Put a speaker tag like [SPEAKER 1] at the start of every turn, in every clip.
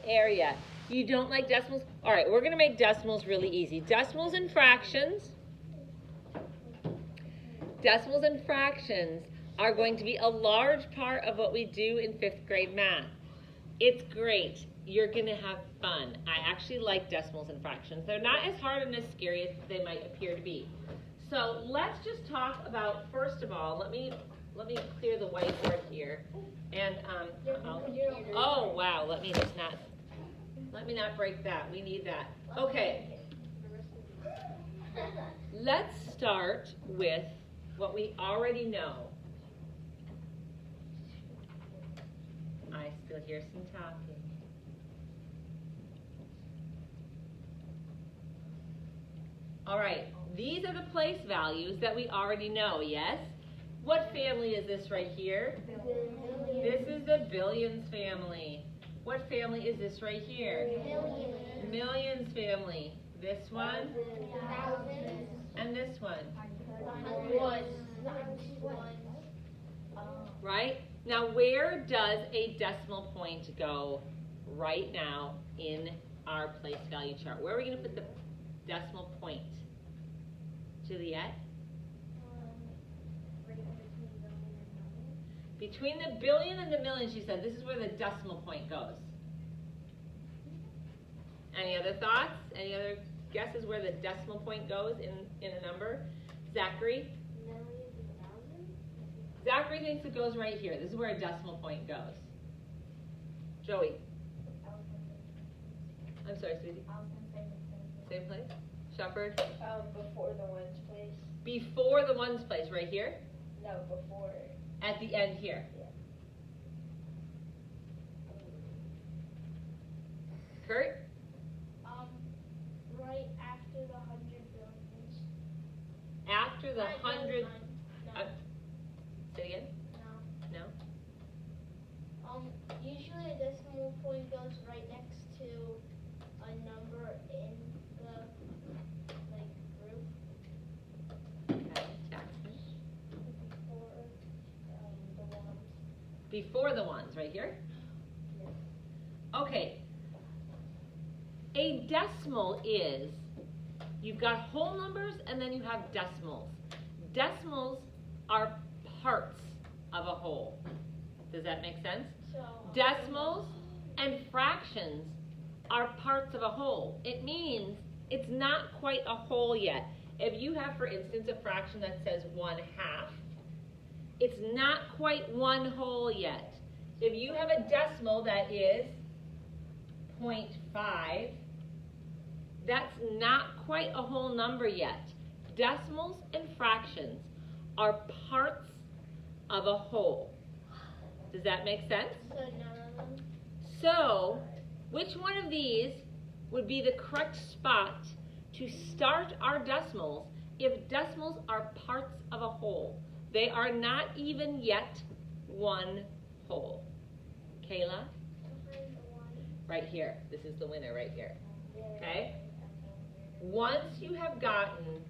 [SPEAKER 1] area. You don't like decimals? All right, we're going to make decimals really easy. Decimals and fractions. Decimals and fractions are going to be a large part of what we do in 5th grade math. It's great. You're going to have fun. I actually like decimals and fractions. They're not as hard and as scary as they might appear to be. So let's just talk about, first of all, let me clear the whiteboard here. And oh wow, let me not break that. We need that. Okay. Let's start with what we already know. I still hear some talking. All right, these are the place values that we already know, yes? What family is this right here? Billions. This is the billions family. What family is this right here? Millions. Millions family. This one? Thousands. And this one? Hundreds. Right? Now where does a decimal point go right now in our place value chart? Where are we going to put the decimal point? Juliet? Between the billion and the million, she said, this is where the decimal point goes. Any other thoughts? Any other guesses where the decimal point goes in a number? Zachary? Millions and thousands? Zachary thinks it goes right here. This is where a decimal point goes. Joey? I'm sorry, Susie? Same place? Shepherd?
[SPEAKER 2] Before the ones place.
[SPEAKER 1] Before the ones place, right here?
[SPEAKER 2] No, before.
[SPEAKER 1] At the end here.
[SPEAKER 2] Yeah.
[SPEAKER 1] Kurt?
[SPEAKER 2] Right after the 100 billions.
[SPEAKER 1] After the 100.
[SPEAKER 2] No.
[SPEAKER 1] Say it again?
[SPEAKER 2] No.
[SPEAKER 1] No?
[SPEAKER 2] Usually a decimal point goes right next to a number in the group.
[SPEAKER 1] Okay, Jackson.
[SPEAKER 2] Before the ones.
[SPEAKER 1] Before the ones, right here?
[SPEAKER 2] Yes.
[SPEAKER 1] Okay. A decimal is, you've got whole numbers and then you have decimals. Decimals are parts of a whole. Does that make sense?
[SPEAKER 2] So,
[SPEAKER 1] Decimals and fractions are parts of a whole. It means it's not quite a whole yet. If you have, for instance, a fraction that says 1/2, it's not quite one whole yet. If you have a decimal that is 0.5, that's not quite a whole number yet. Decimals and fractions are parts of a whole. Does that make sense?
[SPEAKER 2] So none of them?
[SPEAKER 1] So, which one of these would be the correct spot to start our decimals if decimals are parts of a whole? They are not even yet one whole. Kayla? Right here. This is the winner right here. Okay? Once you have gotten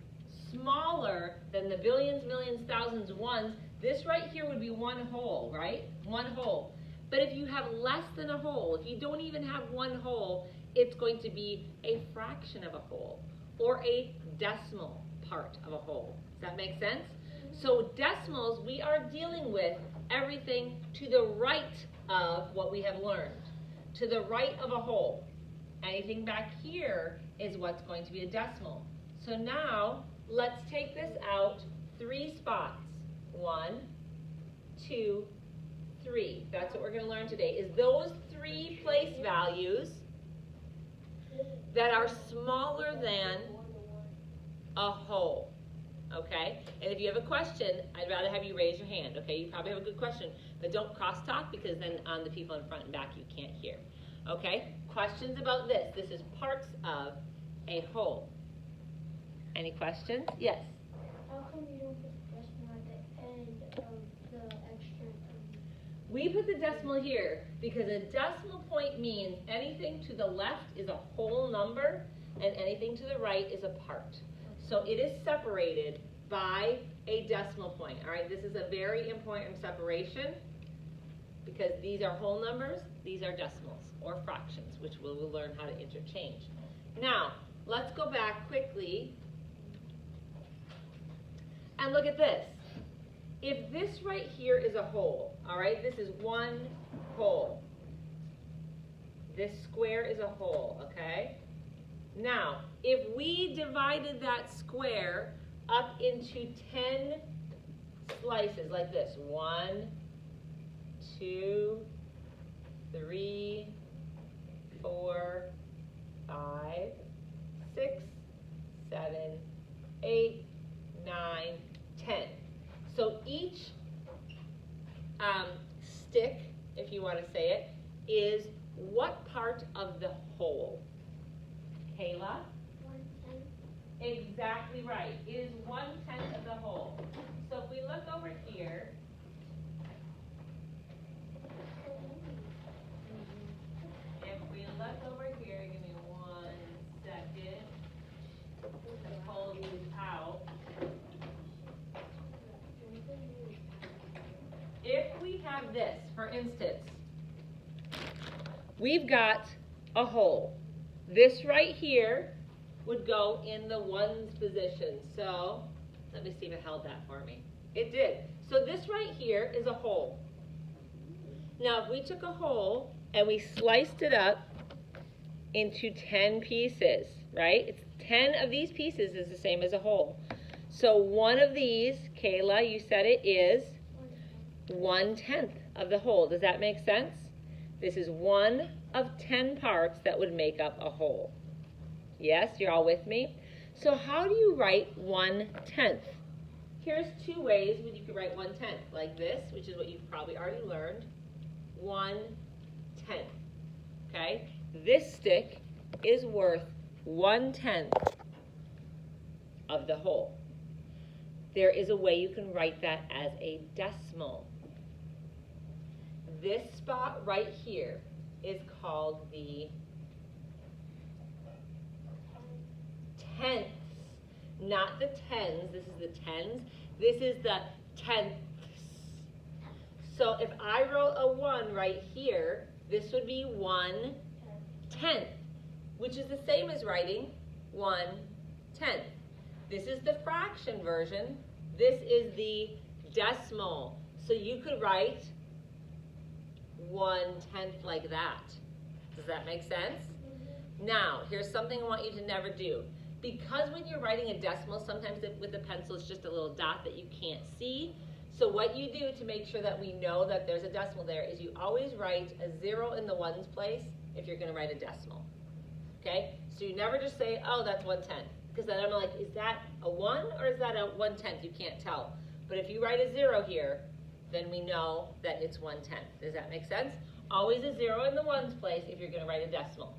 [SPEAKER 1] smaller than the billions, millions, thousands, ones, this right here would be one whole, right? One whole. But if you have less than a whole, if you don't even have one whole, it's going to be a fraction of a whole or a decimal part of a whole. Does that make sense? So decimals, we are dealing with everything to the right of what we have learned, to the right of a whole. Anything back here is what's going to be a decimal. So now, let's take this out 3 spots. 1, 2, 3. That's what we're going to learn today, is those 3 place values that are smaller than a whole. Okay? And if you have a question, I'd rather have you raise your hand. Okay? You probably have a good question, but don't crosstalk because then on the people in front and back you can't hear. Okay? Questions about this? This is parts of a whole. Any questions? Yes?
[SPEAKER 2] How come you don't put the decimal at the end of the extra?
[SPEAKER 1] We put the decimal here because a decimal point means anything to the left is a whole number and anything to the right is a part. So it is separated by a decimal point. All right, this is a very important separation. because these are whole numbers, these are decimals or fractions, which we'll learn how to interchange. Now, let's go back quickly and look at this. If this right here is a whole, all right, this is one whole. This square is a whole, okay? Now, if we divided that square up into 10 slices like this, 1, 2, 3, 4, 5, 6, 7, 8, 9, 10. So each stick, if you want to say it, is what part of the whole? Kayla?
[SPEAKER 2] 1/10.
[SPEAKER 1] Exactly right. It is 1/10 of the whole. So if we look over here, give me 1 second to pull these out. If we have this, for instance, we've got a hole. This right here would go in the ones position. So let me see if it held that for me. It did. So this right here is a hole. Now if we took a hole and we sliced it up into 10 pieces, right? It's 10 of these pieces is the same as a whole. So one of these, Kayla, you said it is 1/10 of the whole. Does that make sense? This is one of 10 parts that would make up a whole. Yes, you're all with me? So how do you write 1/10? Here's two ways when you can write 1/10, like this, which is what you've probably already learned. 1/10. Okay? This stick is worth 1/10 of the whole. There is a way you can write that as a decimal. This spot right here is called the tenths, not the tens. This is the tens. This is the tenths. So if I wrote a 1 right here, this would be 1/10, which is the same as writing 1/10. This is the fraction version. This is the decimal. So you could write 1/10 like that. Does that make sense? Now, here's something I want you to never do. Because when you're writing a decimal, sometimes with the pencil it's just a little dot that you can't see. So what you do to make sure that we know that there's a decimal there is you always write a 0 in the ones place if you're going to write a decimal. Okay? So you never just say, oh, that's 1/10. Because then I'm like, is that a 1 or is that a 1/10? You can't tell. But if you write a 0 here, then we know that it's 1/10. Does that make sense? Always a 0 in the ones place if you're going to write a decimal,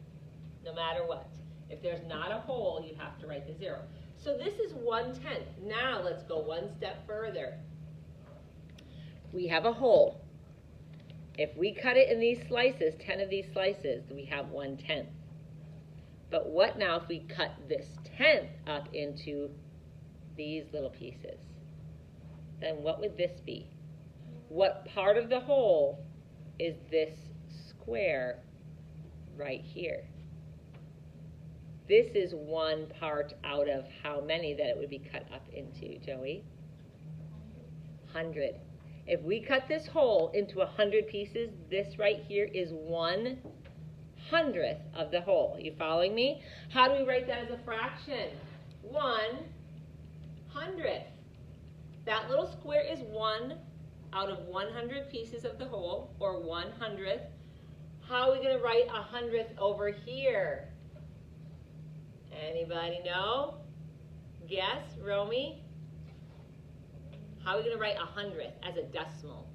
[SPEAKER 1] no matter what. If there's not a whole, you have to write the 0. So this is 1/10. Now let's go one step further. We have a whole. If we cut it in these slices, 10 of these slices, we have 1/10. But what now if we cut this 10th up into these little pieces? Then what would this be? What part of the whole is this square right here? This is one part out of how many that it would be cut up into, Joey? 100. If we cut this whole into 100 pieces, this right here is 1/100th of the whole. You following me? How do we write that as a fraction? 1/100th. That little square is 1 out of 100 pieces of the whole, or 1/100th. How are we going to write 100th over here? Anybody know? Guess, Romy? How are we going to write 100th as a decimal?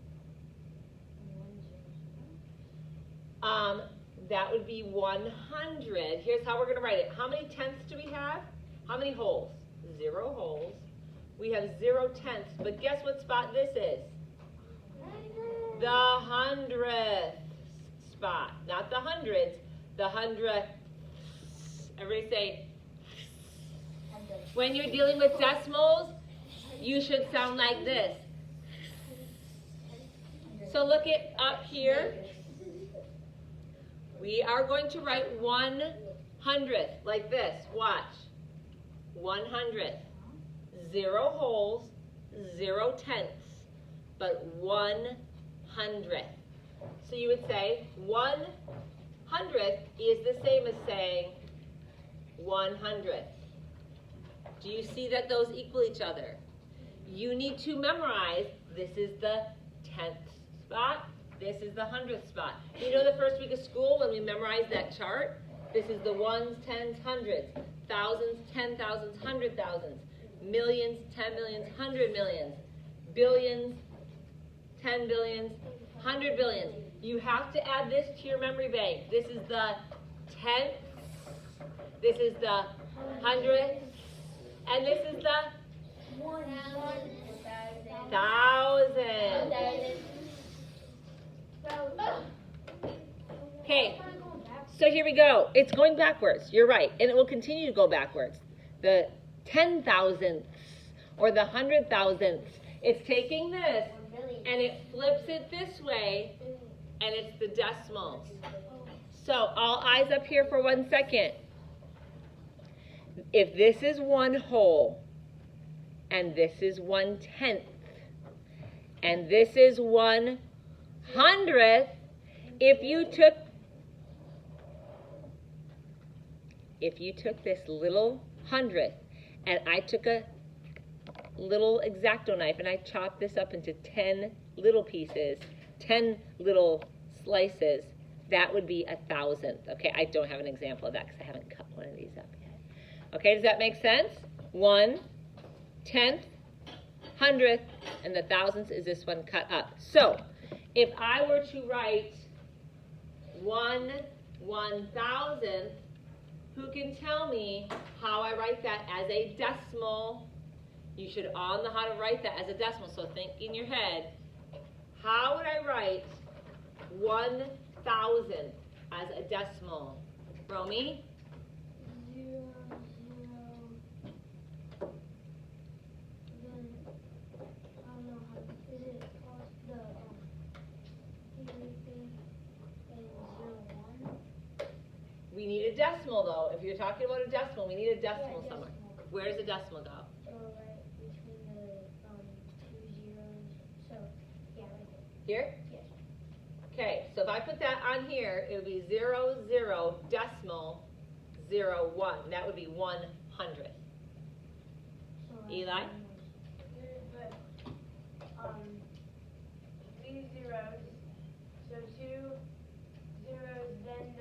[SPEAKER 1] That would be 100. Here's how we're going to write it. How many tenths do we have? How many holes? 0 holes. We have 0 tenths, but guess what spot this is? The 100th spot. Not the hundreds, the 100th. Everybody say, when you're dealing with decimals, you should sound like this. So look at up here. We are going to write 1/100th like this. Watch. 1/100th. 0 wholes, 0 tenths, but 1/100th. So you would say 1/100th is the same as saying 1/100th. Do you see that those equal each other? You need to memorize, this is the 10th spot, this is the 100th spot. You know the first week of school when we memorized that chart? This is the ones, tens, hundreds, thousands, 10,000s, 100,000s, millions, 10 millions, 100 millions, billions, 10 billions, 100 billions. You have to add this to your memory bank. This is the 10th, this is the 100th, and this is the 1,000. Okay, so here we go. It's going backwards. You're right, and it will continue to go backwards. The 10,000ths or the 100,000ths. It's taking this and it flips it this way, and it's the decimals. So all eyes up here for 1 second. If this is 1 whole, and this is 1/10th, and this is 1/100th, if you took this little 100th, and I took a little X-Acto knife and I chopped this up into 10 little pieces, 10 little slices, that would be 1,000th. Okay, I don't have an example of that because I haven't cut one of these up yet. Okay, does that make sense? 1/10th, 100th, and the thousandths is this one cut up. So, if I were to write 1/1000th, who can tell me how I write that as a decimal? You should all know how to write that as a decimal, so think in your head, how would I write 1,000th as a decimal? Romy?
[SPEAKER 2] 0, 0. Then I don't know how. Is it called the everything and 0, 1?
[SPEAKER 1] We need a decimal though. If you're talking about a decimal, we need a decimal somewhere. Where does the decimal go?
[SPEAKER 2] Right between the 2 zeros. So yeah, right there.
[SPEAKER 1] Here?
[SPEAKER 2] Yes.
[SPEAKER 1] Okay, so if I put that on here, it would be 0, 0, decimal, 0, 1. That would be 1/100th.
[SPEAKER 2] So
[SPEAKER 1] Eli?
[SPEAKER 3] But, 3 zeros, so 2 zeros, then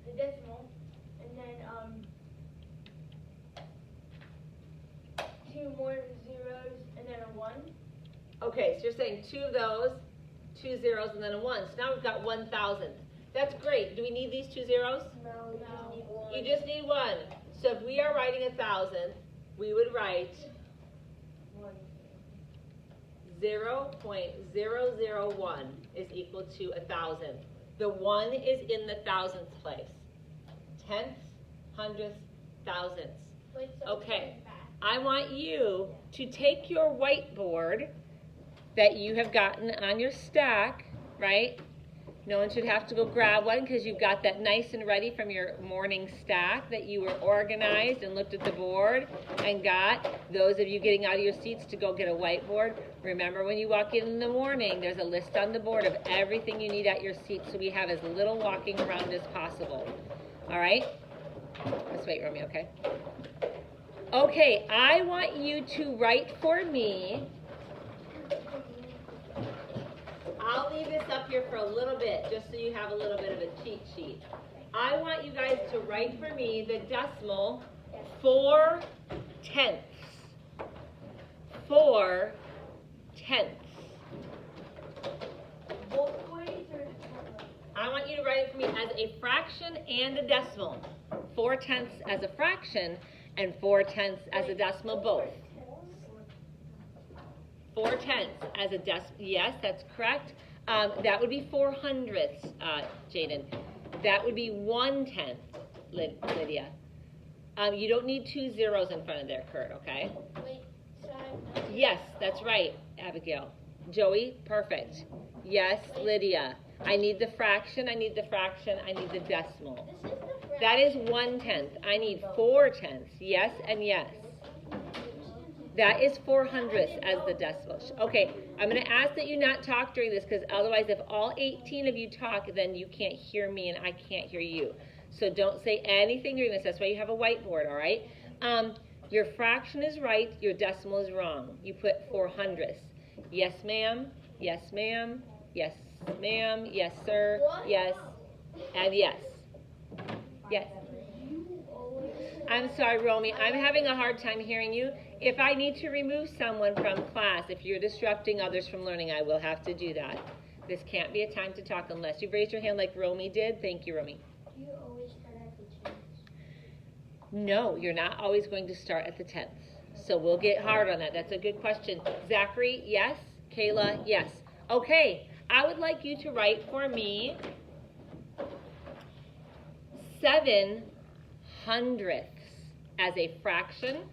[SPEAKER 3] the decimal, and then 2 more zeros, and then a 1.
[SPEAKER 1] Okay, so you're saying 2 of those, 2 zeros, and then a 1. So now we've got 1,000th. That's great. Do we need these 2 zeros?
[SPEAKER 2] No, we just need 1.
[SPEAKER 1] You just need 1. So if we are writing 1,000th, we would write 0.001 is equal to 1,000th. The 1 is in the thousandth place. 10ths, 100ths, thousandths.
[SPEAKER 2] Wait, so
[SPEAKER 1] Okay.
[SPEAKER 2] back.
[SPEAKER 1] I want you to take your whiteboard that you have gotten on your stack, right? No one should have to go grab one because you've got that nice and ready from your morning stack that you were organized and looked at the board and got. Those of you getting out of your seats to go get a whiteboard, remember when you walk in the morning, there's a list on the board of everything you need at your seat so we have as little walking around as possible. All right? Let's wait, Romeo, okay? Okay, I want you to write for me. I'll leave this up here for a little bit, just so you have a little bit of a cheat sheet. I want you guys to write for me the decimal 4/10ths. 4/10ths.
[SPEAKER 3] Both ways or?
[SPEAKER 1] I want you to write it for me as a fraction and a decimal. 4/10ths as a fraction and 4/10ths as a decimal, both. 4/10ths as a decimal. Yes, that's correct. That would be 400ths, Jaden. That would be 1/10th, Lydia. You don't need 2 zeros in front of there, Kurt, okay?
[SPEAKER 2] Wait, so
[SPEAKER 1] Yes, that's right. Abigail. Joey, perfect. Yes, Lydia. I need the fraction, I need the fraction, I need the decimal.
[SPEAKER 2] This is the fraction.
[SPEAKER 1] That is 1/10. I need 4/10. Yes and yes. That is 400ths as the decimal. Okay, I'm going to ask that you not talk during this because otherwise if all 18 of you talk, then you can't hear me and I can't hear you. So don't say anything during this. That's why you have a whiteboard, all right? Your fraction is right, your decimal is wrong. You put 400ths. Yes, ma'am. Yes, ma'am. Yes, ma'am. Yes, sir. Yes. And yes. Yes. I'm sorry, Romy. I'm having a hard time hearing you. If I need to remove someone from class, if you're disrupting others from learning, I will have to do that. This can't be a time to talk unless you raise your hand like Romy did. Thank you, Romy.
[SPEAKER 2] Do you always start at the 10th?
[SPEAKER 1] No, you're not always going to start at the 10th. So we'll get hard on that. That's a good question. Zachary, yes. Kayla, yes. Okay, I would like you to write for me 7/100ths as a fraction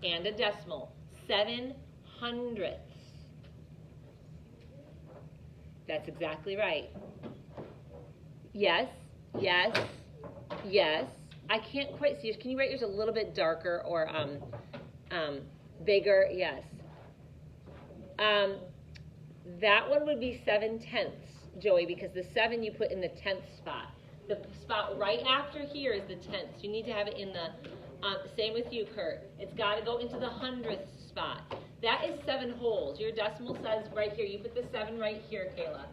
[SPEAKER 1] and a decimal. 7/100ths. That's exactly right. Yes, yes, yes. I can't quite see yours. Can you write yours a little bit darker or bigger? Yes. That one would be 7/10ths, Joey, because the 7 you put in the 10th spot. The spot right after here is the 10ths. You need to have it in the, same with you, Kurt. It's got to go into the 100th spot. That is 7 wholes. Your decimal says right here. You put the 7 right here, Kayla.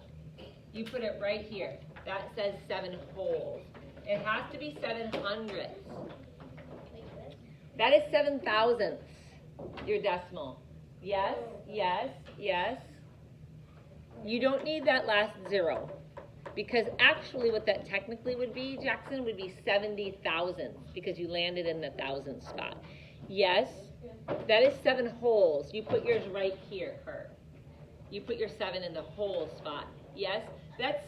[SPEAKER 1] You put it right here. That says 7 wholes. It has to be 700ths.
[SPEAKER 2] Like this?
[SPEAKER 1] That is 7,000ths, your decimal. Yes, yes, yes. You don't need that last 0. Because actually what that technically would be, Jackson, would be 70,000ths because you landed in the 1,000th spot. Yes, that is 7 wholes. You put yours right here, Kurt. You put your 7 in the whole spot. Yes, that's